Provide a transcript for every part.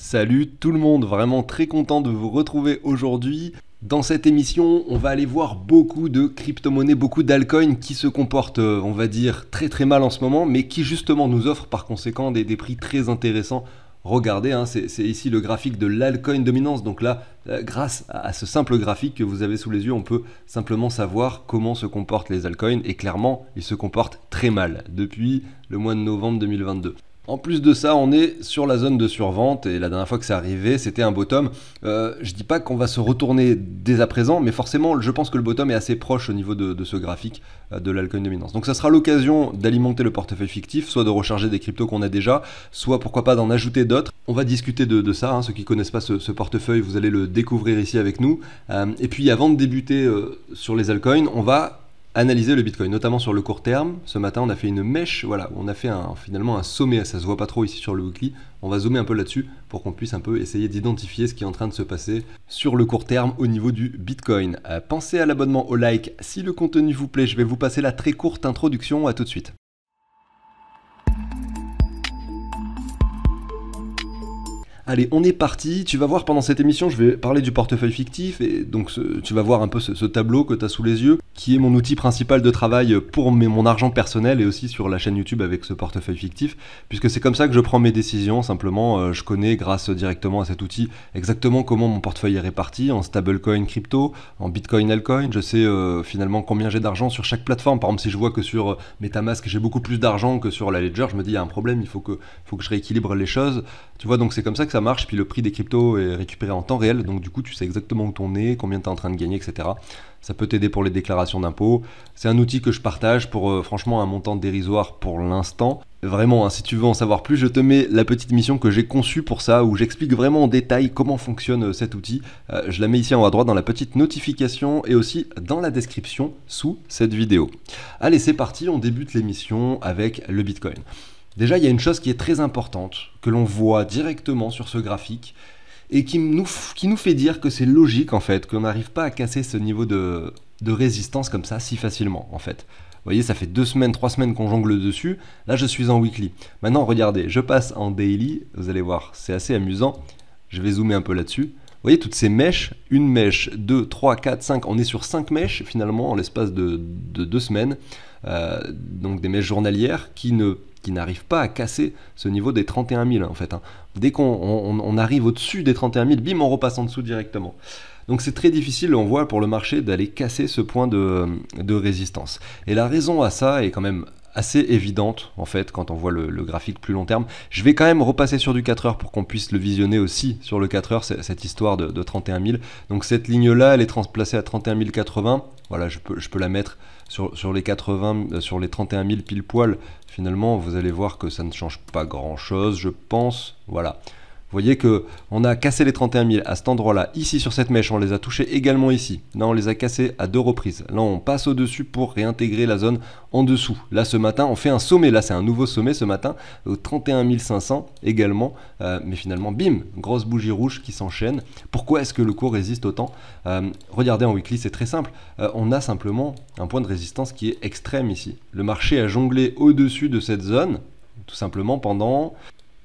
Salut tout le monde, vraiment très content de vous retrouver aujourd'hui. Dans cette émission, on va aller voir beaucoup de crypto-monnaies, beaucoup d'altcoins qui se comportent, on va dire, très mal en ce moment, mais qui justement nous offrent par conséquent des prix très intéressants. Regardez, hein, c'est ici le graphique de l'altcoin dominance. Donc là, grâce à ce simple graphique que vous avez sous les yeux, on peut simplement savoir comment se comportent les altcoins. Et clairement, ils se comportent très mal depuis le mois de novembre 2022. En plus de ça, on est sur la zone de survente et la dernière fois que c'est arrivé, c'était un bottom. Je dis pas qu'on va se retourner dès à présent, mais forcément, je pense que le bottom est assez proche au niveau de ce graphique de l'altcoin dominance. Donc ça sera l'occasion d'alimenter le portefeuille fictif, soit de recharger des cryptos qu'on a déjà, soit pourquoi pas d'en ajouter d'autres. On va discuter de ça, hein. Ceux qui connaissent pas ce portefeuille, vous allez le découvrir ici avec nous. Et puis avant de débuter sur les altcoins, on va analyser le Bitcoin, notamment sur le court terme. Ce matin, on a fait une mèche, voilà, on a fait finalement un sommet, ça se voit pas trop ici sur le weekly. On va zoomer un peu là-dessus pour qu'on puisse un peu essayer d'identifier ce qui est en train de se passer sur le court terme au niveau du Bitcoin. Pensez à l'abonnement, au like. Si le contenu vous plaît, je vais vous passer la très courte introduction. À tout de suite. Allez, on est parti. Tu vas voir pendant cette émission, je vais parler du portefeuille fictif et donc tu vas voir un peu ce tableau que tu as sous les yeux, qui est mon outil principal de travail pour mon argent personnel et aussi sur la chaîne YouTube avec ce portefeuille fictif, puisque c'est comme ça que je prends mes décisions. Simplement, je connais grâce directement à cet outil exactement comment mon portefeuille est réparti en stablecoin crypto, en Bitcoin altcoin. Je sais finalement combien j'ai d'argent sur chaque plateforme. Par exemple, si je vois que sur MetaMask j'ai beaucoup plus d'argent que sur la Ledger, je me dis il y a un problème, il faut que je rééquilibre les choses. Tu vois, donc c'est comme ça que ça marche, puis le prix des cryptos est récupéré en temps réel, donc du coup tu sais exactement où t'en es, combien tu es en train de gagner, etc. Ça peut t'aider pour les déclarations d'impôts. C'est un outil que je partage pour franchement un montant dérisoire pour l'instant. Vraiment, hein, si tu veux en savoir plus, je te mets la petite mission que j'ai conçue pour ça, où j'explique vraiment en détail comment fonctionne cet outil. Je la mets ici en haut à droite dans la petite notification et aussi dans la description sous cette vidéo. Allez, c'est parti, on débute l'émission avec le Bitcoin. Déjà, il y a une chose qui est très importante, que l'on voit directement sur ce graphique, et qui nous fait dire que c'est logique, en fait, qu'on n'arrive pas à casser ce niveau de résistance comme ça si facilement, en fait. Vous voyez, ça fait 2 semaines, 3 semaines qu'on jongle dessus. Là, je suis en weekly. Maintenant, regardez, je passe en daily. Vous allez voir, c'est assez amusant. Je vais zoomer un peu là-dessus. Vous voyez, toutes ces mèches, une mèche, 2, 3, 4, 5. On est sur 5 mèches, finalement, en l'espace de 2 semaines. Donc des mèches journalières qui n'arrivent pas à casser ce niveau des 31 000 en fait. Hein. Dès qu'on arrive au-dessus des 31 000, bim, on repasse en dessous directement. Donc c'est très difficile, on voit, pour le marché d'aller casser ce point de résistance. Et la raison à ça est quand même assez évidente en fait quand on voit le graphique plus long terme. Je vais quand même repasser sur du 4 heures pour qu'on puisse le visionner aussi sur le 4 heures, cette histoire de 31 000. Donc cette ligne-là, elle est placée à 31 080. Voilà, je peux la mettre sur les 80, sur les 31 000 pile poil. Finalement, vous allez voir que ça ne change pas grand-chose, je pense. Voilà. Vous voyez qu'on a cassé les 31 000 à cet endroit-là. Ici, sur cette mèche, on les a touchés également ici. Là, on les a cassés à 2 reprises. Là, on passe au-dessus pour réintégrer la zone en dessous. Là, ce matin, on fait un sommet. Là, c'est un nouveau sommet ce matin, au 31 500 également. Mais finalement, bim, grosse bougie rouge qui s'enchaîne. Pourquoi est-ce que le cours résiste autant? Regardez en weekly, c'est très simple. On a simplement un point de résistance qui est extrême ici. Le marché a jonglé au-dessus de cette zone, tout simplement pendant...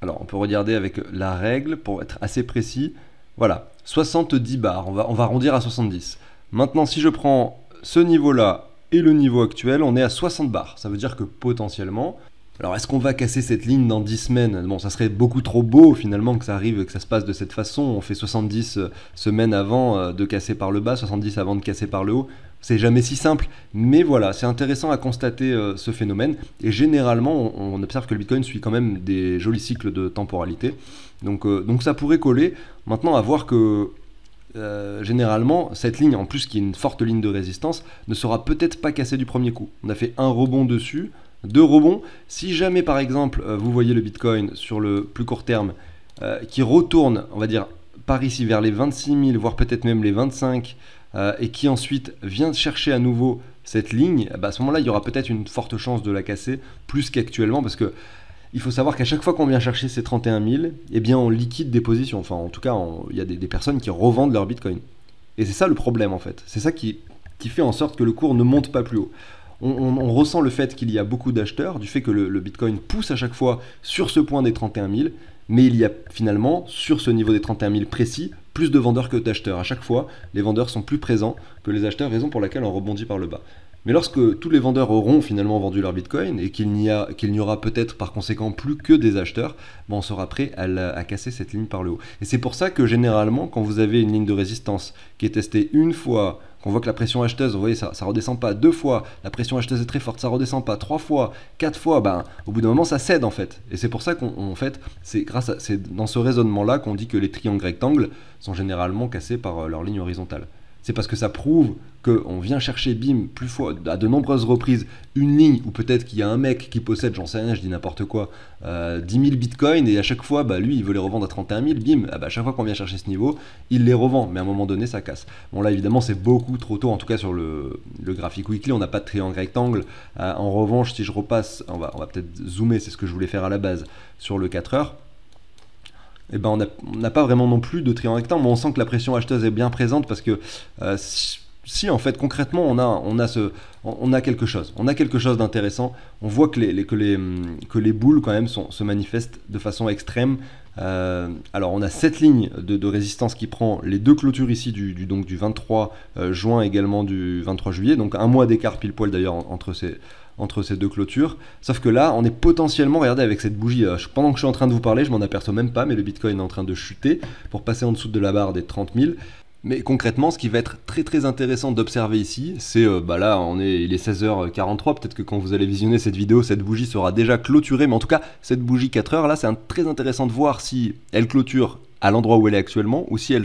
Alors, on peut regarder avec la règle pour être assez précis. Voilà, 70 bars, on va arrondir à 70. Maintenant, si je prends ce niveau-là et le niveau actuel, on est à 60 bars. Ça veut dire que potentiellement... Alors, est-ce qu'on va casser cette ligne dans 10 semaines? Bon, ça serait beaucoup trop beau finalement que ça arrive, que ça se passe de cette façon. On fait 70 semaines avant de casser par le bas, 70 avant de casser par le haut. C'est jamais si simple, mais voilà, c'est intéressant à constater ce phénomène. Et généralement, on observe que le Bitcoin suit quand même des jolis cycles de temporalité. Donc ça pourrait coller. Maintenant, à voir que généralement, cette ligne, en plus qui est une forte ligne de résistance, ne sera peut-être pas cassée du premier coup. On a fait un rebond dessus, 2 rebonds. Si jamais, par exemple, vous voyez le Bitcoin sur le plus court terme qui retourne, on va dire, par ici vers les 26 000, voire peut-être même les 25 et qui ensuite vient chercher à nouveau cette ligne, à ce moment-là, il y aura peut-être une forte chance de la casser, plus qu'actuellement, parce que il faut savoir qu'à chaque fois qu'on vient chercher ces 31 000, eh bien, on liquide des positions. Enfin, en tout cas, il y a des personnes qui revendent leur Bitcoin. Et c'est ça le problème, en fait. C'est ça qui fait en sorte que le cours ne monte pas plus haut. On ressent le fait qu'il y a beaucoup d'acheteurs, du fait que le Bitcoin pousse à chaque fois sur ce point des 31 000, Mais il y a finalement, sur ce niveau des 31 000 précis, plus de vendeurs que d'acheteurs. À chaque fois, les vendeurs sont plus présents que les acheteurs, raison pour laquelle on rebondit par le bas. Mais lorsque tous les vendeurs auront finalement vendu leur Bitcoin et qu'il n'y aura peut-être par conséquent plus que des acheteurs, ben on sera prêt à casser cette ligne par le haut. Et c'est pour ça que généralement, quand vous avez une ligne de résistance qui est testée une fois, qu'on voit que la pression acheteuse, vous voyez, ça redescend pas, 2 fois, la pression acheteuse est très forte, ça redescend pas, 3 fois, 4 fois, ben, au bout d'un moment, ça cède en fait. Et c'est pour ça qu'en fait, c'est dans ce raisonnement-là qu'on dit que les triangles rectangles sont généralement cassés par leur ligne horizontale. C'est parce que ça prouve qu'on vient chercher, bim, à de nombreuses reprises, une ligne où peut-être qu'il y a un mec qui possède, j'en sais rien, je dis n'importe quoi, 10 000 bitcoins, et à chaque fois, bah, lui, il veut les revendre à 31 000, bim, à chaque fois qu'on vient chercher ce niveau, il les revend, mais à un moment donné, ça casse. Bon, là, évidemment, c'est beaucoup trop tôt, en tout cas sur le graphique weekly, on n'a pas de triangle rectangle. En revanche, si je repasse, on va peut-être zoomer, c'est ce que je voulais faire à la base, sur le 4 heures. Eh ben on n'a pas vraiment non plus de triangle rectangle, mais on sent que la pression acheteuse est bien présente parce que si en fait concrètement on a quelque chose, d'intéressant. On voit que les boules quand même se manifestent de façon extrême. Alors on a cette ligne de résistance qui prend les deux clôtures ici du 23 juin, également du 23 juillet, donc un mois d'écart pile poil d'ailleurs entre ces deux clôtures. Sauf que là, on est potentiellement, regardez, avec cette bougie, pendant que je suis en train de vous parler, je m'en aperçois même pas, mais le Bitcoin est en train de chuter pour passer en dessous de la barre des 30 000. Mais concrètement, ce qui va être très très intéressant d'observer ici, c'est, là, il est 16h43, peut-être que quand vous allez visionner cette vidéo, cette bougie sera déjà clôturée, mais en tout cas, cette bougie 4 heures, là, c'est très intéressant de voir si elle clôture à l'endroit où elle est actuellement, ou si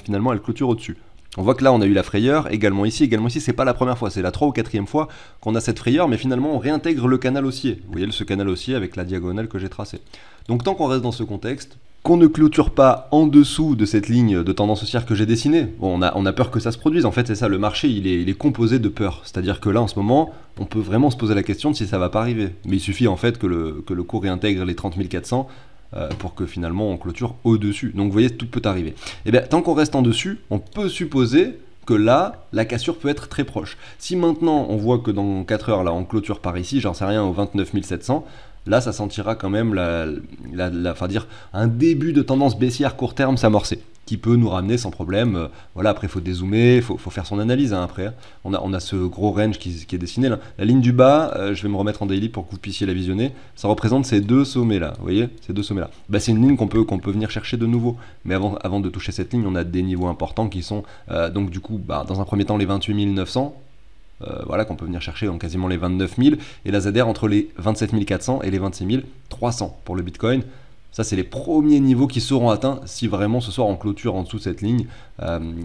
finalement elle clôture au-dessus. On voit que là on a eu la frayeur, également ici, c'est pas la première fois, c'est la 3e ou 4e fois qu'on a cette frayeur, mais finalement on réintègre le canal haussier. Vous voyez ce canal haussier avec la diagonale que j'ai tracée. Donc tant qu'on reste dans ce contexte, qu'on ne clôture pas en dessous de cette ligne de tendance haussière que j'ai dessinée, bon, on a peur que ça se produise, en fait c'est ça, le marché il est composé de peur, c'est-à-dire que là en ce moment, on peut vraiment se poser la question de si ça va pas arriver. Mais il suffit en fait que le cours réintègre les 30 400, pour que finalement on clôture au-dessus. Donc vous voyez, tout peut arriver. Et bien tant qu'on reste en dessus, on peut supposer que là, la cassure peut être très proche. Si maintenant on voit que dans 4 heures, là on clôture par ici, j'en sais rien, au 29 700, là ça sentira quand même un début de tendance baissière court terme s'amorcer, qui peut nous ramener sans problème. Voilà, après il faut dézoomer, il faut faire son analyse après. On a ce gros range qui est dessiné là. La ligne du bas, je vais me remettre en daily pour que vous puissiez la visionner. Ça représente ces deux sommets là, vous voyez, ces deux sommets là. C'est une ligne qu'on peut venir chercher de nouveau. Mais avant de toucher cette ligne, on a des niveaux importants qui sont donc du coup, dans un premier temps les 28 900. Voilà, qu'on peut venir chercher dans quasiment les 29 000, et la ZR entre les 27 400 et les 26 300 pour le Bitcoin. Ça, c'est les premiers niveaux qui seront atteints si vraiment ce soir on clôture en dessous de cette ligne.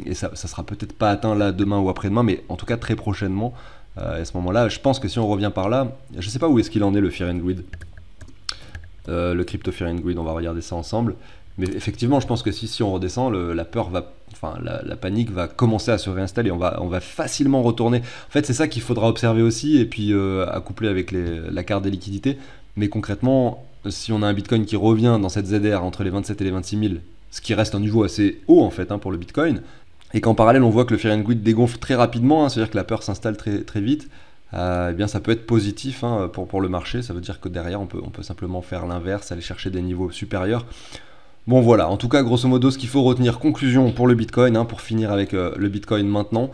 Et ça sera peut-être pas atteint là demain ou après-demain, mais en tout cas très prochainement. À ce moment-là, je pense que si on revient par là, je sais pas où est-ce qu'il en est le Fear and Greed. Le crypto Fear and Greed, on va regarder ça ensemble. Mais effectivement, je pense que si on redescend, la panique va commencer à se réinstaller. On va facilement retourner. En fait, c'est ça qu'il faudra observer aussi, et puis à coupler avec la carte des liquidités. Mais concrètement, si on a un Bitcoin qui revient dans cette ZR entre les 27 et les 26 000, ce qui reste un niveau assez haut en fait pour le Bitcoin, et qu'en parallèle on voit que le Fear and Greed dégonfle très rapidement, c'est-à-dire que la peur s'installe très, très vite, eh bien ça peut être positif pour le marché. Ça veut dire que derrière on peut simplement faire l'inverse, aller chercher des niveaux supérieurs. Bon voilà, en tout cas grosso modo ce qu'il faut retenir, conclusion pour le Bitcoin, pour finir avec le Bitcoin maintenant,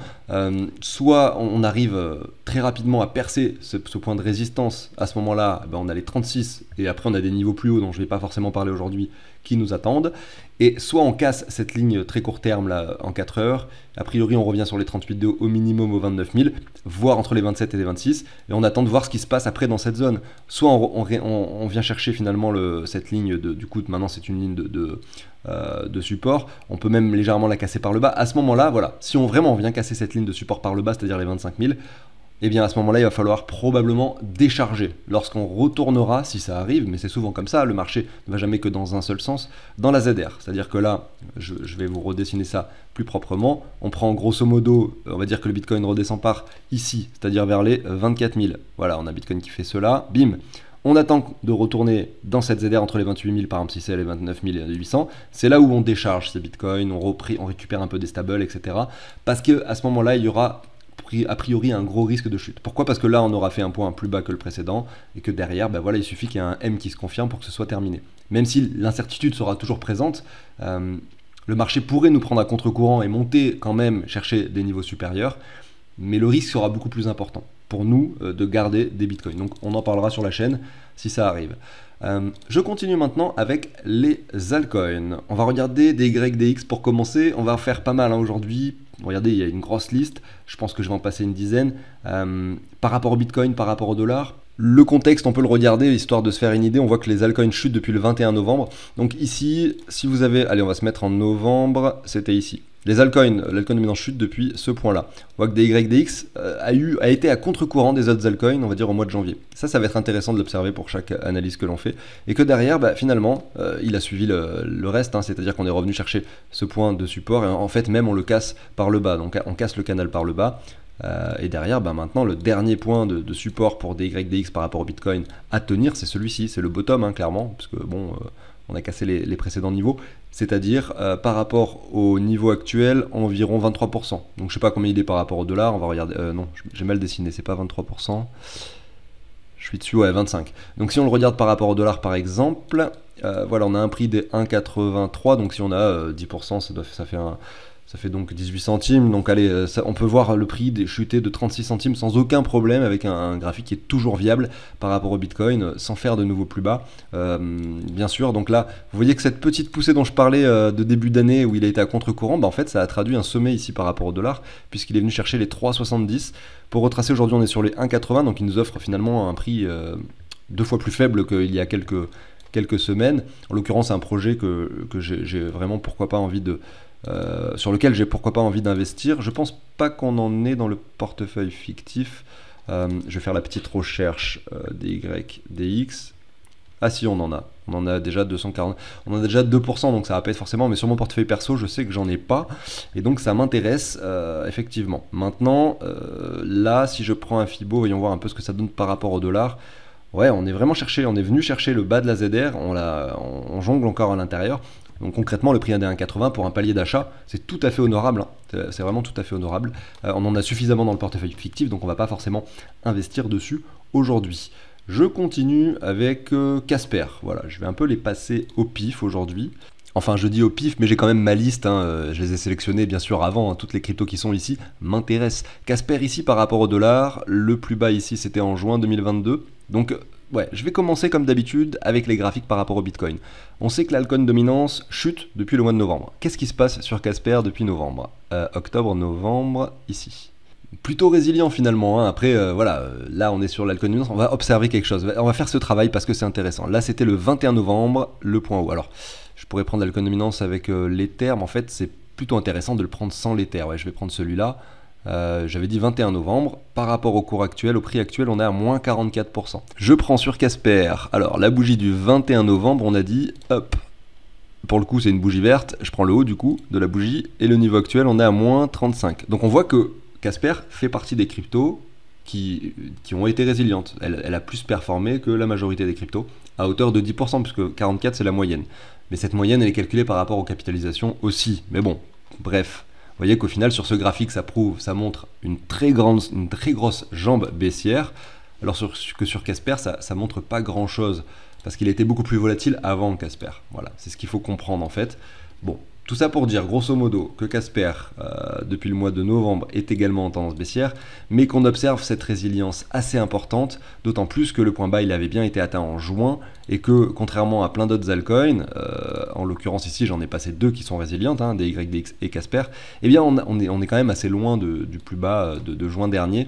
soit on arrive très rapidement à percer ce point de résistance, à ce moment-là on a les 36 et après on a des niveaux plus hauts dont je ne vais pas forcément parler aujourd'hui qui nous attendent, et soit on casse cette ligne très court terme là en 4 heures, a priori on revient sur les 38,2 au minimum aux 29 000, voire entre les 27 et les 26, et on attend de voir ce qui se passe après dans cette zone. Soit on vient chercher finalement cette ligne, du coup maintenant c'est une ligne de support, on peut même légèrement la casser par le bas. À ce moment-là, voilà, si on vraiment vient casser cette ligne de support par le bas, c'est-à-dire les 25 000, et bien à ce moment-là, il va falloir probablement décharger. Lorsqu'on retournera, si ça arrive, mais c'est souvent comme ça, le marché ne va jamais que dans un seul sens, dans la ZR. C'est-à-dire que là, je vais vous redessiner ça plus proprement. On prend grosso modo, on va dire que le Bitcoin redescend par ici, c'est-à-dire vers les 24 000. Voilà, on a Bitcoin qui fait cela, bim. On attend de retourner dans cette ZR entre les 28 000, par exemple, si c'est les 29 800. C'est là où on décharge ces bitcoins, on récupère un peu des stables, etc. Parce qu'à ce moment-là, il y aura a priori un gros risque de chute. Pourquoi? Parce que là on aura fait un point plus bas que le précédent et que derrière, ben voilà, il suffit qu'il y ait un M qui se confirme pour que ce soit terminé. Même si l'incertitude sera toujours présente, le marché pourrait nous prendre à contre-courant et monter quand même chercher des niveaux supérieurs, mais le risque sera beaucoup plus important pour nous de garder des bitcoins. Donc on en parlera sur la chaîne si ça arrive. Je continue maintenant avec les altcoins. On va regarder des YDX pour commencer. On va faire pas mal aujourd'hui. Regardez, il y a une grosse liste. Je pense que je vais en passer une dizaine. Par rapport au Bitcoin, par rapport au dollar. Le contexte, on peut le regarder, histoire de se faire une idée. On voit que les altcoins chutent depuis le 21 novembre. Donc ici, si vous avez... Allez, on va se mettre en novembre. C'était ici. Les altcoins, l'altcoin dominant chute depuis ce point-là. On voit que DYDX a été à contre-courant des autres altcoins, on va dire au mois de janvier. Ça va être intéressant de l'observer pour chaque analyse que l'on fait. Et que derrière, finalement, il a suivi le reste, hein, c'est-à-dire qu'on est revenu chercher ce point de support, et en fait même on le casse par le bas, donc on casse le canal par le bas. Et derrière, maintenant, le dernier point de support pour DYDX par rapport au Bitcoin à tenir, c'est celui-ci, c'est le bottom, hein, clairement, parce que bon... on a cassé les précédents niveaux, c'est-à-dire par rapport au niveau actuel, environ 23%. Donc je sais pas combien il est par rapport au dollar, on va regarder, non, j'ai mal dessiné, c'est pas 23%, je suis dessus, ouais, 25. Donc si on le regarde par rapport au dollar par exemple, voilà, on a un prix des 1,83, donc si on a 10%, ça fait donc 18 centimes, donc allez, on peut voir le prix chuter de 36 centimes sans aucun problème, avec un graphique qui est toujours viable par rapport au Bitcoin, sans faire de nouveau plus bas, bien sûr. Donc là, vous voyez que cette petite poussée dont je parlais de début d'année, où il a été à contre-courant, en fait ça a traduit un sommet ici par rapport au dollar, puisqu'il est venu chercher les 3,70. Pour retracer, aujourd'hui on est sur les 1,80, donc il nous offre finalement un prix 2 fois plus faible qu'il y a quelques semaines. En l'occurrence, c'est un projet que j'ai vraiment pourquoi pas envie de... sur lequel j'ai pourquoi pas envie d'investir. Je pense pas qu'on en ait dans le portefeuille fictif. Je vais faire la petite recherche DYDX. Ah si, on en a déjà 240, on en a déjà 2%, donc ça va pas être forcément, mais sur mon portefeuille perso, je sais que j'en ai pas, et donc ça m'intéresse effectivement. Maintenant, là, si je prends un Fibo, voyons voir un peu ce que ça donne par rapport au dollar. Ouais, on est venu chercher le bas de la ZR, on jongle encore à l'intérieur. Donc concrètement, le prix des 1,80 pour un palier d'achat, c'est tout à fait honorable, hein. C'est vraiment tout à fait honorable. On en a suffisamment dans le portefeuille fictif, donc on ne va pas forcément investir dessus aujourd'hui. Je continue avec Casper. Voilà, je vais un peu les passer au pif aujourd'hui. Enfin, je dis au pif, mais j'ai quand même ma liste, hein. Je les ai sélectionnés bien sûr avant, hein. Toutes les cryptos qui sont ici m'intéressent. Casper ici par rapport au dollar, le plus bas ici c'était en juin 2022. Donc ouais, je vais commencer comme d'habitude avec les graphiques par rapport au Bitcoin. On sait que l'altcoin dominance chute depuis le mois de novembre. Qu'est-ce qui se passe sur Casper depuis novembre? Octobre, novembre, ici. Plutôt résilient finalement, hein. Après voilà, là on est sur l'altcoin dominance, on va observer quelque chose. On va faire ce travail parce que c'est intéressant. Là c'était le 21 novembre, le point haut. Alors, je pourrais prendre l'altcoin dominance avec l'Ether, mais en fait c'est plutôt intéressant de le prendre sans l'Ether. Ouais, je vais prendre celui-là. J'avais dit 21 novembre, par rapport au cours actuel, au prix actuel, on est à moins 44%. Je prends sur Casper, alors la bougie du 21 novembre, on a dit, hop, pour le coup c'est une bougie verte, je prends le haut du coup de la bougie, et le niveau actuel, on est à moins 35. Donc on voit que Casper fait partie des cryptos qui ont été résilientes. Elle a plus performé que la majorité des cryptos, à hauteur de 10%, puisque 44 c'est la moyenne. Mais cette moyenne, elle est calculée par rapport aux capitalisations aussi. Mais bon, bref. Vous voyez qu'au final, sur ce graphique, ça montre une très grosse jambe baissière, alors que sur Casper, ça montre pas grand-chose, parce qu'il était beaucoup plus volatile avant Casper. Voilà, c'est ce qu'il faut comprendre en fait. Bon, tout ça pour dire, grosso modo, que Casper, depuis le mois de novembre, est également en tendance baissière, mais qu'on observe cette résilience assez importante, d'autant plus que le point bas, il avait bien été atteint en juin, et que, contrairement à plein d'autres altcoins, en l'occurrence ici, j'en ai passé 2 qui sont résilientes, hein, DYDX et Casper, eh bien on est quand même assez loin du plus bas de juin dernier.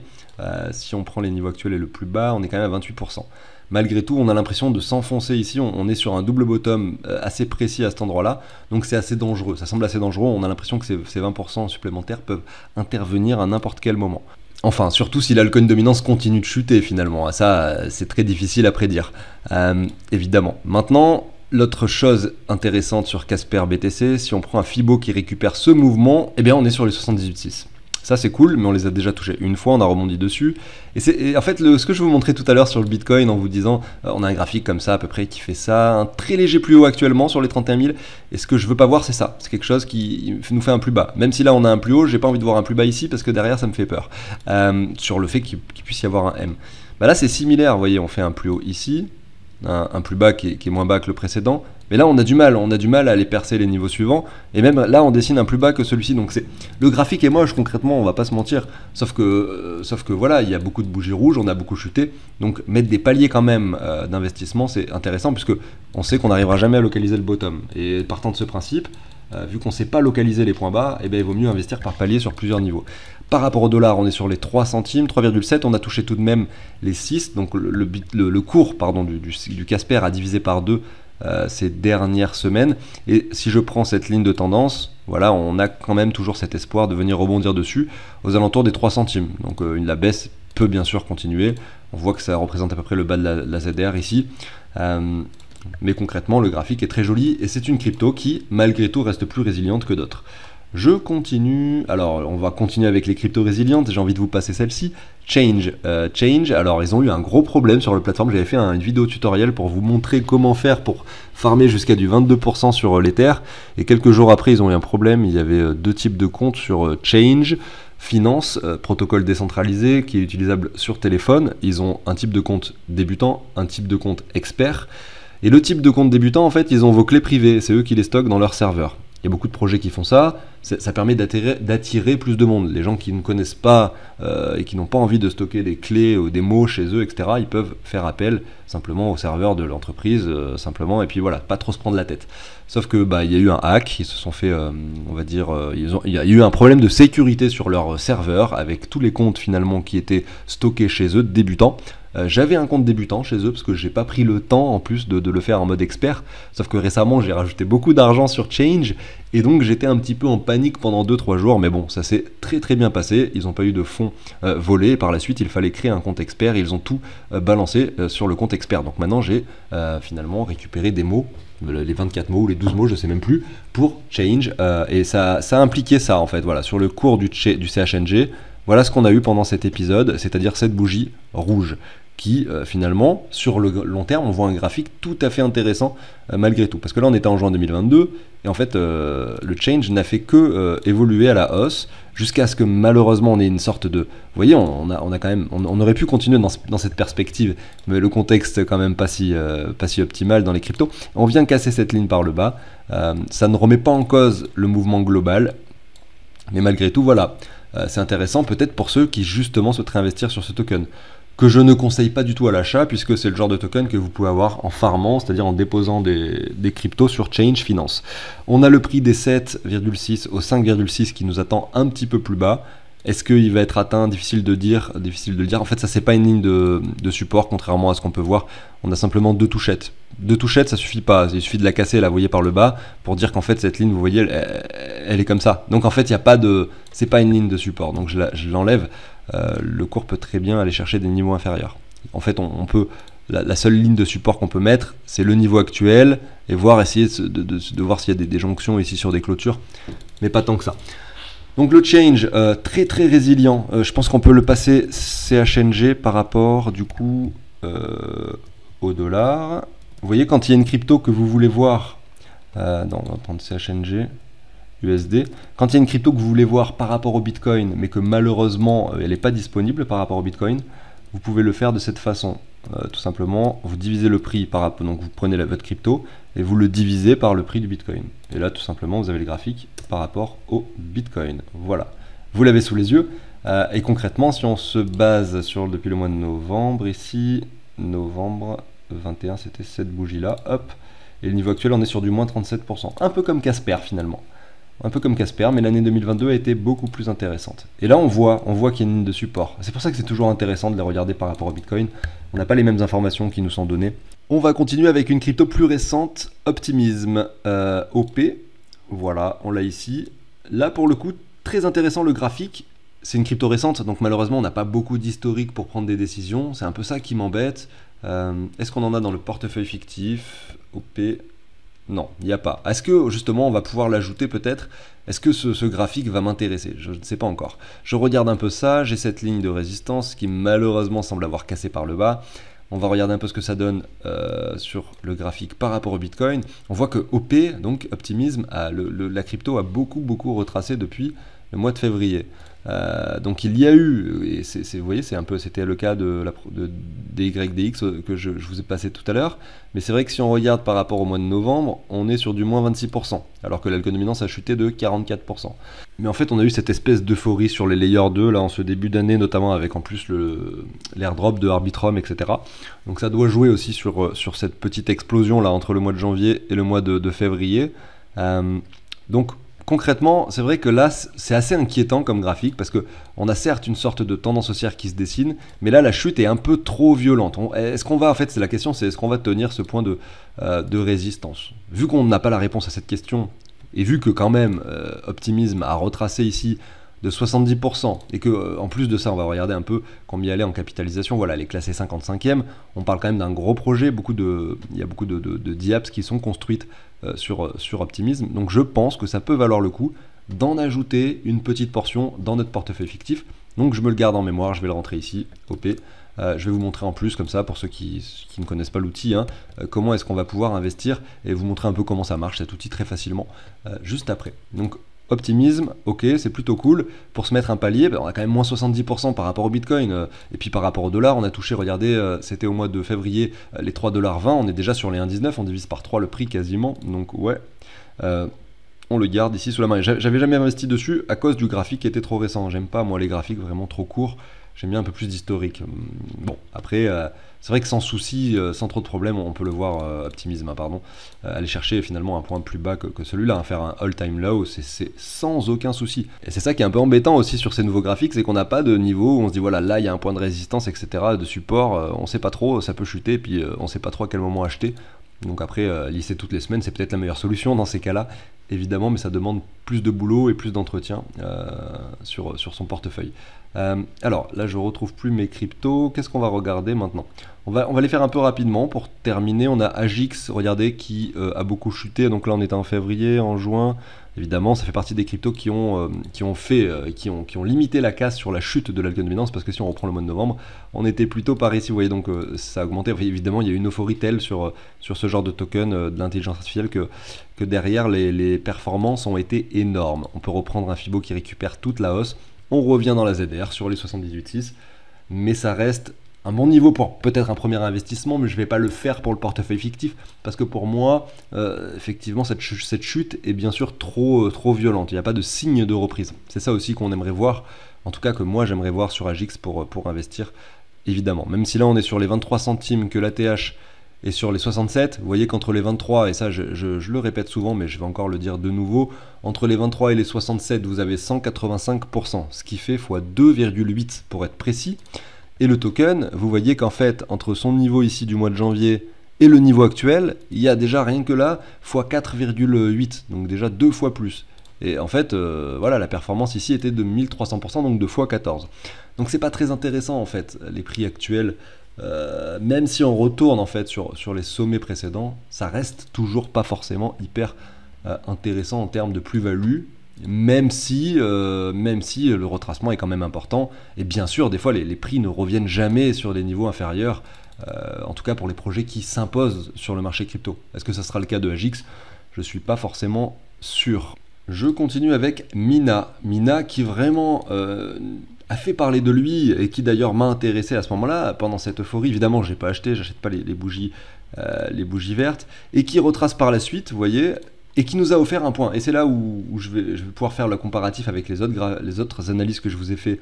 Si on prend les niveaux actuels et le plus bas, on est quand même à 28%. Malgré tout, on a l'impression de s'enfoncer ici, on est sur un double bottom assez précis à cet endroit-là, donc c'est assez dangereux, ça semble assez dangereux, on a l'impression que ces 20% supplémentaires peuvent intervenir à n'importe quel moment. Enfin, surtout si l'altcoin dominance continue de chuter finalement, ça c'est très difficile à prédire, évidemment. Maintenant, l'autre chose intéressante sur Casper BTC, si on prend un Fibo qui récupère ce mouvement, eh bien on est sur les 78,6. Ça c'est cool, mais on les a déjà touchés une fois, on a rebondi dessus. Et en fait, ce que je vous montrais tout à l'heure sur le Bitcoin en vous disant, on a un graphique comme ça à peu près qui fait ça, un très léger plus haut actuellement sur les 31 000. Et ce que je veux pas voir, c'est ça. C'est quelque chose qui nous fait un plus bas. Même si là on a un plus haut, j'ai pas envie de voir un plus bas ici parce que derrière ça me fait peur. Sur le fait qu'il puisse y avoir un M. Bah là c'est similaire, vous voyez, on fait un plus haut ici, un plus bas qui est moins bas que le précédent. Mais là on a du mal à aller percer les niveaux suivants, et même là on dessine un plus bas que celui-ci, donc le graphique est moche concrètement, on va pas se mentir, sauf que voilà, il y a beaucoup de bougies rouges, on a beaucoup chuté, donc mettre des paliers quand même d'investissement c'est intéressant, puisque on sait qu'on n'arrivera jamais à localiser le bottom, et partant de ce principe, vu qu'on ne sait pas localiser les points bas, eh bien, il vaut mieux investir par palier sur plusieurs niveaux. Par rapport au dollar, on est sur les 3 centimes, 3,7, on a touché tout de même les 6, donc le cours du Casper a divisé par 2 ces dernières semaines, et si je prends cette ligne de tendance, voilà, on a quand même toujours cet espoir de venir rebondir dessus aux alentours des 3 centimes, donc la baisse peut bien sûr continuer, on voit que ça représente à peu près le bas de la ZR ici, mais concrètement le graphique est très joli, et c'est une crypto qui malgré tout reste plus résiliente que d'autres. Je continue, alors on va continuer avec les cryptos résilientes, j'ai envie de vous passer celle-ci, Change. Alors ils ont eu un gros problème sur la plateforme, j'avais fait une vidéo tutoriel pour vous montrer comment faire pour farmer jusqu'à du 22% sur l'Ether, et quelques jours après ils ont eu un problème, il y avait 2 types de comptes sur Change, Finance, protocole décentralisé qui est utilisable sur téléphone, ils ont un type de compte débutant, un type de compte expert, et le type de compte débutant en fait ils ont vos clés privées, c'est eux qui les stockent dans leur serveur. Il y a beaucoup de projets qui font ça, ça permet d'attirer plus de monde. Les gens qui ne connaissent pas et qui n'ont pas envie de stocker des clés ou des mots chez eux, etc., ils peuvent faire appel simplement au serveur de l'entreprise, simplement, et puis voilà, pas trop se prendre la tête. Sauf que il y a eu un hack, ils se sont fait, on va dire, il y a eu un problème de sécurité sur leur serveur, avec tous les comptes finalement qui étaient stockés chez eux, débutants. J'avais un compte débutant chez eux parce que j'ai pas pris le temps en plus de le faire en mode expert, sauf que récemment j'ai rajouté beaucoup d'argent sur Change et donc j'étais un petit peu en panique pendant 2-3 jours, mais bon, ça s'est très très bien passé, ils n'ont pas eu de fonds volés, et par la suite il fallait créer un compte expert et ils ont tout balancé sur le compte expert. Donc maintenant j'ai finalement récupéré des mots, les 24 mots ou les 12 mots, je sais même plus, pour Change, et ça a impliqué ça en fait, voilà, sur le cours du CHNG, voilà ce qu'on a eu pendant cet épisode, c'est-à-dire cette bougie rouge, qui finalement, sur le long terme, on voit un graphique tout à fait intéressant malgré tout. Parce que là, on était en juin 2022, et en fait, le change n'a fait que évoluer à la hausse, jusqu'à ce que malheureusement, on ait une sorte de... Vous voyez, on a quand même, on aurait pu continuer dans cette perspective, mais le contexte quand même pas si optimal dans les cryptos. On vient casser cette ligne par le bas, ça ne remet pas en cause le mouvement global, mais malgré tout, voilà, c'est intéressant peut-être pour ceux qui justement souhaiteraient investir sur ce token, que je ne conseille pas du tout à l'achat, puisque c'est le genre de token que vous pouvez avoir en farmant, c'est-à-dire en déposant des cryptos sur Change Finance. On a le prix des 7,6 au 5,6 qui nous attend un petit peu plus bas. Est-ce qu'il va être atteint? Difficile de le dire. En fait, ça c'est pas une ligne de support, contrairement à ce qu'on peut voir. On a simplement 2 touchettes. 2 touchettes, ça suffit pas. Il suffit de la casser, là, vous voyez, par le bas, pour dire qu'en fait cette ligne, vous voyez, elle est comme ça. Donc en fait, il y a pas de, c'est pas une ligne de support. Donc je l'enlève. Le cours peut très bien aller chercher des niveaux inférieurs. En fait, on peut, la seule ligne de support qu'on peut mettre, c'est le niveau actuel et essayer de voir s'il y a des jonctions ici sur des clôtures, mais pas tant que ça. Donc le change, très très résilient. Je pense qu'on peut le passer CHNG par rapport du coup au dollar. Vous voyez, quand il y a une crypto que vous voulez voir, on va prendre CHNG. USD. Quand il y a une crypto que vous voulez voir par rapport au Bitcoin, mais que malheureusement elle n'est pas disponible par rapport au Bitcoin, vous pouvez le faire de cette façon. Tout simplement, vous divisez le prix par rapport, donc vous prenez votre crypto et vous le divisez par le prix du Bitcoin. Et là, tout simplement, vous avez le graphique par rapport au Bitcoin. Voilà. Vous l'avez sous les yeux. Et concrètement, si on se base depuis le mois de novembre, ici, novembre 21, c'était cette bougie-là, hop. Et le niveau actuel, on est sur du moins 37%. Un peu comme Casper finalement. Un peu comme Casper, mais l'année 2022 a été beaucoup plus intéressante. Et là, on voit qu'il y a une ligne de support. C'est pour ça que c'est toujours intéressant de les regarder par rapport au Bitcoin. On n'a pas les mêmes informations qui nous sont données. On va continuer avec une crypto plus récente, Optimism, OP. Voilà, on l'a ici. Là, pour le coup, très intéressant le graphique. C'est une crypto récente, donc malheureusement, on n'a pas beaucoup d'historique pour prendre des décisions. C'est un peu ça qui m'embête. Est-ce qu'on en a dans le portefeuille fictif? OP. Non, il n'y a pas. Est-ce que justement on va pouvoir l'ajouter peut-être? Est-ce que ce graphique va m'intéresser? Je ne sais pas encore. Je regarde un peu ça, j'ai cette ligne de résistance qui malheureusement semble avoir cassé par le bas. On va regarder un peu ce que ça donne sur le graphique par rapport au Bitcoin. On voit que OP, donc Optimism, la crypto a beaucoup retracé depuis le mois de février. Donc il y a eu, et vous voyez, c'était le cas de DYDX que je vous ai passé tout à l'heure, mais c'est vrai que si on regarde par rapport au mois de novembre, on est sur du moins 26%, alors que l'algo dominance a chuté de 44%. Mais en fait, on a eu cette espèce d'euphorie sur les layers 2, là, en ce début d'année, notamment avec en plus l'airdrop de Arbitrum, etc. Donc ça doit jouer aussi sur cette petite explosion là entre le mois de janvier et le mois de février. Donc concrètement, c'est vrai que là, c'est assez inquiétant comme graphique parce qu'on a certes une sorte de tendance haussière qui se dessine, mais là, la chute est un peu trop violente. Est-ce qu'on va, en fait, c'est la question, c'est est-ce qu'on va tenir ce point de résistance? Vu qu'on n'a pas la réponse à cette question, et vu que quand même, Optimism a retracé ici de 70%, et que en plus de ça, on va regarder un peu combien elle est en capitalisation. Voilà, elle est classée 55e. On parle quand même d'un gros projet. Il y a beaucoup de DApps qui sont construites sur Optimism. Donc je pense que ça peut valoir le coup d'en ajouter une petite portion dans notre portefeuille fictif. Donc je me le garde en mémoire, je vais le rentrer ici, OP. Je vais vous montrer en plus, comme ça, pour ceux qui ne connaissent pas l'outil, comment est-ce qu'on va pouvoir investir et vous montrer un peu comment ça marche, cet outil, très facilement, juste après. Donc Optimism, ok, c'est plutôt cool. Pour se mettre un palier, on a quand même moins 70% par rapport au Bitcoin. Et puis par rapport au dollar, on a touché, regardez, c'était au mois de février, les 3,20$. On est déjà sur les 1,19$, on divise par 3 le prix quasiment. Donc ouais, on le garde ici sous la main. J'avais jamais investi dessus à cause du graphique qui était trop récent. J'aime pas, moi, les graphiques vraiment trop courts. J'aime bien un peu plus d'historique. Bon, après, c'est vrai que sans souci, sans trop de problèmes, on peut le voir, Optimism, aller chercher finalement un point plus bas que celui-là, faire un all-time low, c'est sans aucun souci. Et c'est ça qui est un peu embêtant aussi sur ces nouveaux graphiques, c'est qu'on n'a pas de niveau où on se dit, voilà, là, il y a un point de résistance, etc., de support, on sait pas trop, ça peut chuter, puis on sait pas trop à quel moment acheter. Donc après, lisser toutes les semaines, c'est peut-être la meilleure solution dans ces cas-là, évidemment, mais ça demande plus de boulot et plus d'entretien sur son portefeuille. Alors là, je retrouve plus mes cryptos. Qu'est-ce qu'on va regarder maintenant? On va les faire un peu rapidement pour terminer. On a Agix, regardez, qui a beaucoup chuté. Donc là, on était en février, en juin. Évidemment, ça fait partie des cryptos qui ont limité la casse sur la chute de l'algo dominance, parce que si on reprend le mois de novembre, on était plutôt par ici. Vous voyez, donc ça a augmenté. Enfin, évidemment, il y a une euphorie telle sur ce genre de token de l'intelligence artificielle que derrière, les performances ont été énormes. On peut reprendre un Fibo qui récupère toute la hausse. On revient dans la ZR sur les 78,6, mais ça reste un bon niveau pour peut-être un premier investissement, mais je ne vais pas le faire pour le portefeuille fictif, parce que pour moi, effectivement, cette chute est bien sûr trop violente. Il n'y a pas de signe de reprise. C'est ça aussi qu'on aimerait voir, en tout cas que moi j'aimerais voir sur Agix pour investir, évidemment. Même si là on est sur les 23 centimes que l'ATH et sur les 67, vous voyez qu'entre les 23, et ça je le répète souvent, mais je vais encore le dire de nouveau, entre les 23 et les 67, vous avez 185%, ce qui fait x 2,8 pour être précis. Et le token, vous voyez qu'en fait, entre son niveau ici du mois de janvier et le niveau actuel, il y a déjà rien que là, x 4,8, donc déjà 2 fois plus. Et en fait, voilà, la performance ici était de 1300%, donc de x 14. Donc c'est pas très intéressant en fait, les prix actuels. Même si on retourne en fait sur les sommets précédents, ça reste toujours pas forcément hyper intéressant en termes de plus-value, même si le retracement est quand même important. Et bien sûr, des fois, les prix ne reviennent jamais sur des niveaux inférieurs, en tout cas pour les projets qui s'imposent sur le marché crypto. Est-ce que ça sera le cas de Agix? Je suis pas forcément sûr. Je continue avec Mina. Mina qui vraiment a fait parler de lui et qui d'ailleurs m'a intéressé à ce moment-là, pendant cette euphorie. Évidemment, j'ai pas acheté, j'achète pas les bougies vertes, et qui retrace par la suite, vous voyez, et qui nous a offert un point. Et c'est là où je vais pouvoir faire le comparatif avec les autres analyses que je vous ai fait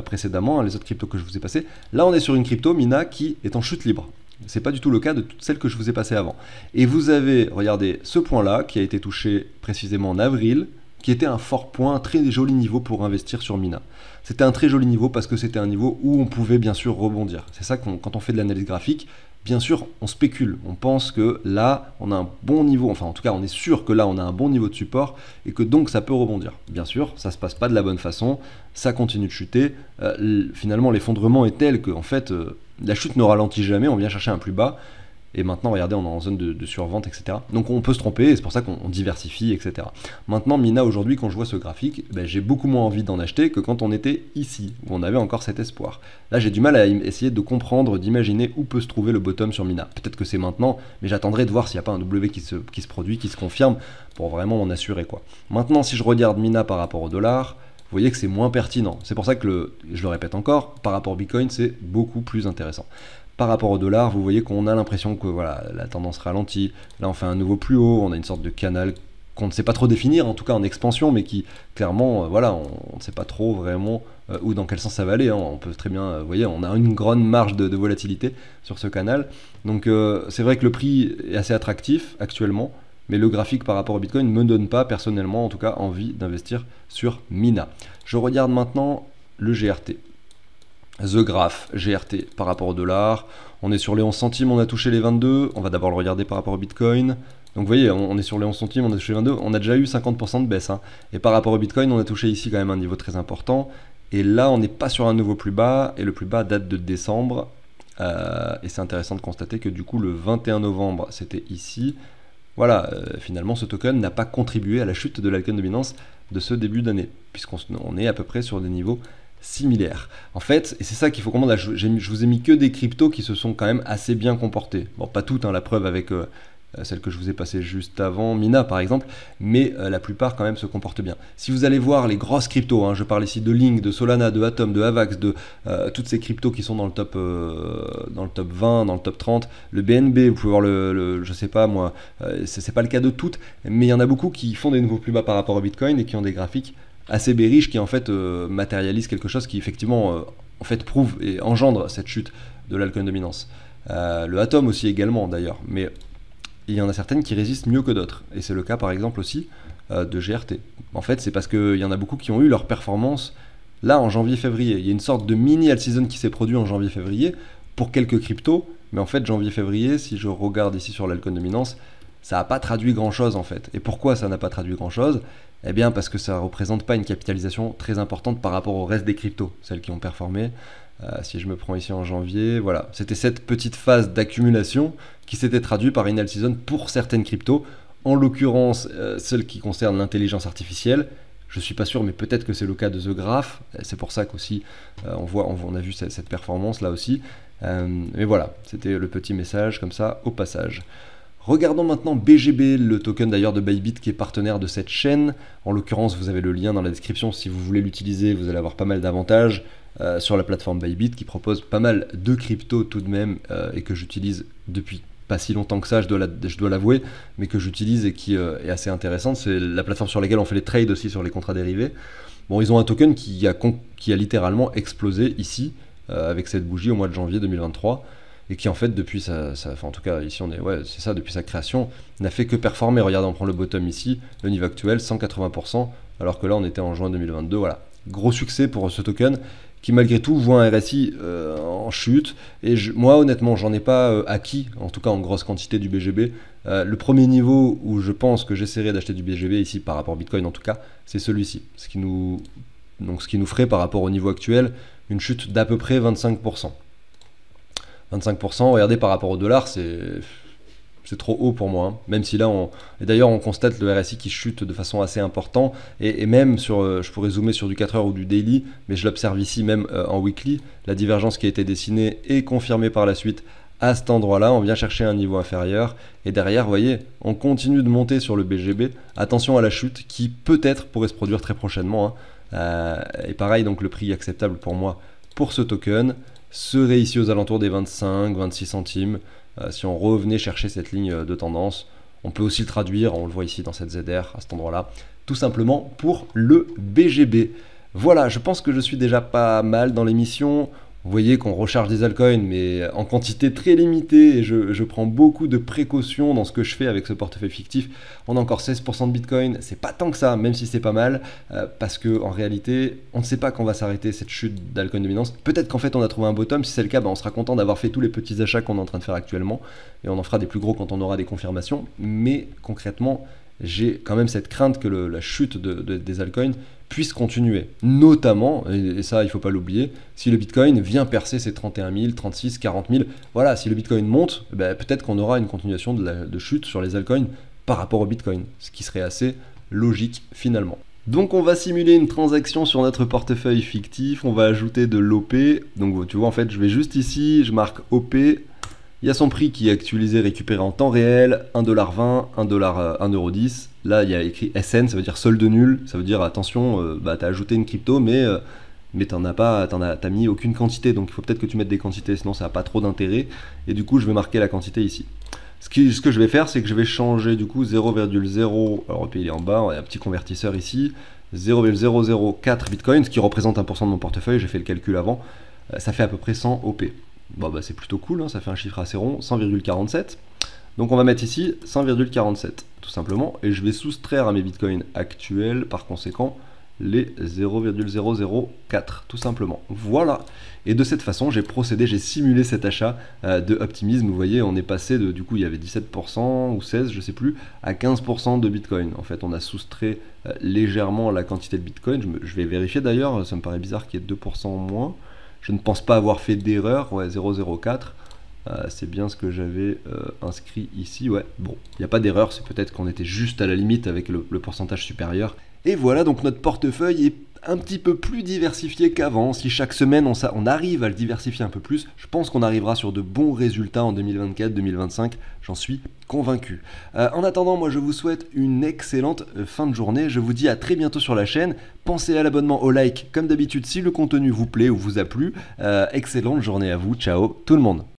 précédemment, les autres cryptos que je vous ai passées. Là, on est sur une crypto, Mina, qui est en chute libre. C'est pas du tout le cas de toutes celles que je vous ai passées avant. Et vous avez, regardez, ce point-là qui a été touché précisément en avril, qui était un fort point, un très joli niveau pour investir sur Mina. C'était un très joli niveau parce que c'était un niveau où on pouvait bien sûr rebondir. C'est ça quand on fait de l'analyse graphique, bien sûr on spécule, on pense que là on a un bon niveau, enfin en tout cas on est sûr que là on a un bon niveau de support et que donc ça peut rebondir. Bien sûr, ça se passe pas de la bonne façon, ça continue de chuter, finalement l'effondrement est tel que en fait la chute ne ralentit jamais, on vient chercher un plus bas. Et maintenant, regardez, on est en zone de survente, etc. Donc on peut se tromper, et c'est pour ça qu'on diversifie, etc. Maintenant, Mina, aujourd'hui, quand je vois ce graphique, ben, j'ai beaucoup moins envie d'en acheter que quand on était ici, où on avait encore cet espoir. Là, j'ai du mal à essayer de comprendre, d'imaginer où peut se trouver le bottom sur Mina. Peut-être que c'est maintenant, mais j'attendrai de voir s'il n'y a pas un W qui se produit, qui se confirme, pour vraiment m'en assurer, quoi. Maintenant, si je regarde Mina par rapport au dollar, vous voyez que c'est moins pertinent. C'est pour ça que, je le répète encore, par rapport au Bitcoin, c'est beaucoup plus intéressant. Par rapport au dollar, vous voyez qu'on a l'impression que voilà, la tendance ralentit. Là, on fait un nouveau plus haut, on a une sorte de canal qu'on ne sait pas trop définir, en tout cas en expansion, mais qui, clairement, voilà, on ne sait pas trop vraiment où, dans quel sens ça va aller. Hein. On peut très bien, vous voyez, on a une grande marge de volatilité sur ce canal. Donc, c'est vrai que le prix est assez attractif actuellement, mais le graphique par rapport au Bitcoin ne me donne pas, personnellement, en tout cas, envie d'investir sur Mina. Je regarde maintenant le GRT. The Graph, GRT par rapport au dollar, on est sur les 11 centimes, on a touché les 22, on va d'abord le regarder par rapport au Bitcoin. Donc vous voyez, on est sur les 11 centimes, on a touché les 22, on a déjà eu 50% de baisse. Hein. Et par rapport au Bitcoin, on a touché ici quand même un niveau très important. Et là, on n'est pas sur un nouveau plus bas, et le plus bas date de décembre. Et c'est intéressant de constater que du coup, le 21 novembre, c'était ici. Voilà, finalement, ce token n'a pas contribué à la chute de l'alcool dominance de ce début d'année, puisqu'on est à peu près sur des niveaux similaires. En fait, et c'est ça qu'il faut comprendre, je vous ai mis que des cryptos qui se sont quand même assez bien comportés. Bon, pas toutes, hein, la preuve avec celle que je vous ai passée juste avant, Mina par exemple, mais la plupart quand même se comportent bien. Si vous allez voir les grosses cryptos, hein, je parle ici de Link, de Solana, de Atom, de Avax, de toutes ces cryptos qui sont dans le top 20, dans le top 30, le BNB, vous pouvez voir je sais pas moi, c'est pas le cas de toutes, mais il y en a beaucoup qui font des nouveaux plus bas par rapport au Bitcoin et qui ont des graphiques assez bearish qui en fait matérialise quelque chose qui effectivement en fait prouve et engendre cette chute de l'alcool dominance. Le Atom aussi également d'ailleurs, mais il y en a certaines qui résistent mieux que d'autres, et c'est le cas par exemple aussi de GRT. En fait c'est parce qu'il y en a beaucoup qui ont eu leur performance là en janvier-février. Il y a une sorte de mini alt-season qui s'est produit en janvier-février pour quelques cryptos, mais en fait janvier-février, si je regarde ici sur l'alcool dominance, ça n'a pas traduit grand chose en fait. Et pourquoi ça n'a pas traduit grand chose? Eh bien parce que ça ne représente pas une capitalisation très importante par rapport au reste des cryptos, celles qui ont performé. Si je me prends ici en janvier, voilà, c'était cette petite phase d'accumulation qui s'était traduite par une alt-season pour certaines cryptos, en l'occurrence celles qui concernent l'intelligence artificielle. Je suis pas sûr, mais peut-être que c'est le cas de The Graph. C'est pour ça qu'aussi on a vu cette performance là aussi. Mais voilà, c'était le petit message comme ça au passage. Regardons maintenant BGB, le token d'ailleurs de Bybit qui est partenaire de cette chaîne. En l'occurrence, vous avez le lien dans la description si vous voulez l'utiliser, vous allez avoir pas mal d'avantages sur la plateforme Bybit qui propose pas mal de cryptos tout de même et que j'utilise depuis pas si longtemps que ça, je dois l'avouer, mais que j'utilise et qui est assez intéressante. C'est la plateforme sur laquelle on fait les trades aussi sur les contrats dérivés. Bon, ils ont un token qui a littéralement explosé ici avec cette bougie au mois de janvier 2023. Et qui en fait depuis enfin en tout cas ici on est c'est ça, depuis sa création n'a fait que performer. Regardez, on prend le bottom ici, le niveau actuel 180%, alors que là on était en juin 2022. Voilà, gros succès pour ce token qui malgré tout voit un RSI en chute, et moi honnêtement j'en ai pas acquis, en tout cas en grosse quantité du BGB. Le premier niveau où je pense que j'essaierai d'acheter du BGB ici par rapport au Bitcoin en tout cas, c'est celui-ci, ce qui nous ferait par rapport au niveau actuel une chute d'à peu près 25%. 25%, regardez, par rapport au dollar, c'est trop haut pour moi. Hein. Même si là, et d'ailleurs, on constate le RSI qui chute de façon assez importante. Et même sur, je pourrais zoomer sur du 4 heures ou du daily, mais je l'observe ici même en weekly. La divergence qui a été dessinée est confirmée par la suite à cet endroit-là. On vient chercher un niveau inférieur. Et derrière, vous voyez, on continue de monter sur le BGB. Attention à la chute qui peut-être pourrait se produire très prochainement. Hein. Et pareil, donc le prix acceptable pour moi pour ce token serait ici aux alentours des 25-26 centimes. Si on revenait chercher cette ligne de tendance, on peut aussi le traduire, on le voit ici dans cette ZR à cet endroit-là, tout simplement pour le BGB. Voilà, je pense que je suis déjà pas mal dans l'émission. Vous voyez qu'on recharge des altcoins, mais en quantité très limitée, et je prends beaucoup de précautions dans ce que je fais avec ce portefeuille fictif. On a encore 16% de Bitcoin, c'est pas tant que ça, même si c'est pas mal, parce que en réalité, on ne sait pas quand va s'arrêter cette chute d'alcoin dominance. Peut-être qu'en fait on a trouvé un bottom, si c'est le cas, on sera content d'avoir fait tous les petits achats qu'on est en train de faire actuellement, et on en fera des plus gros quand on aura des confirmations, mais concrètement, j'ai quand même cette crainte que la chute des altcoins puisse continuer. Notamment, et ça il faut pas l'oublier, si le Bitcoin vient percer ces 31 000, 36, 40 000, voilà, si le Bitcoin monte, peut-être qu'on aura une continuation de chute sur les altcoins par rapport au Bitcoin, ce qui serait assez logique finalement. Donc on va simuler une transaction sur notre portefeuille fictif, on va ajouter de l'OP, donc tu vois en fait je vais juste ici, je marque OP, il y a son prix qui est actualisé, récupéré en temps réel, 1,20$, 1,10$, là il y a écrit SN, ça veut dire solde nul, ça veut dire attention, t'as ajouté une crypto mais t'as mis aucune quantité, donc il faut peut-être que tu mettes des quantités, sinon ça n'a pas trop d'intérêt, et du coup je vais marquer la quantité ici. Ce que je vais faire, c'est que je vais changer du coup 0,0, alors le pays il est en bas, on a un petit convertisseur ici, 0,004 Bitcoin, ce qui représente 1% de mon portefeuille, j'ai fait le calcul avant, ça fait à peu près 100 OP. Bon c'est plutôt cool, hein, ça fait un chiffre assez rond, 100,47. Donc on va mettre ici 100,47 tout simplement, et je vais soustraire à mes Bitcoins actuels par conséquent les 0,004 tout simplement. Voilà. Et de cette façon, j'ai simulé cet achat de Optimism. Vous voyez, on est passé du coup, il y avait 17% ou 16%, je sais plus, à 15% de Bitcoin. En fait, on a soustrait légèrement la quantité de Bitcoin. Je vais vérifier d'ailleurs, ça me paraît bizarre qu'il y ait 2% en moins. Je ne pense pas avoir fait d'erreur, ouais, 0,04. C'est bien ce que j'avais inscrit ici, ouais, bon, il n'y a pas d'erreur, c'est peut-être qu'on était juste à la limite avec le pourcentage supérieur. Et voilà, donc notre portefeuille est un petit peu plus diversifié qu'avant. Si chaque semaine on arrive à le diversifier un peu plus, je pense qu'on arrivera sur de bons résultats en 2024-2025, j'en suis convaincu. En attendant, moi je vous souhaite une excellente fin de journée, je vous dis à très bientôt sur la chaîne, pensez à l'abonnement, au like, comme d'habitude si le contenu vous plaît ou vous a plu, excellente journée à vous, ciao tout le monde.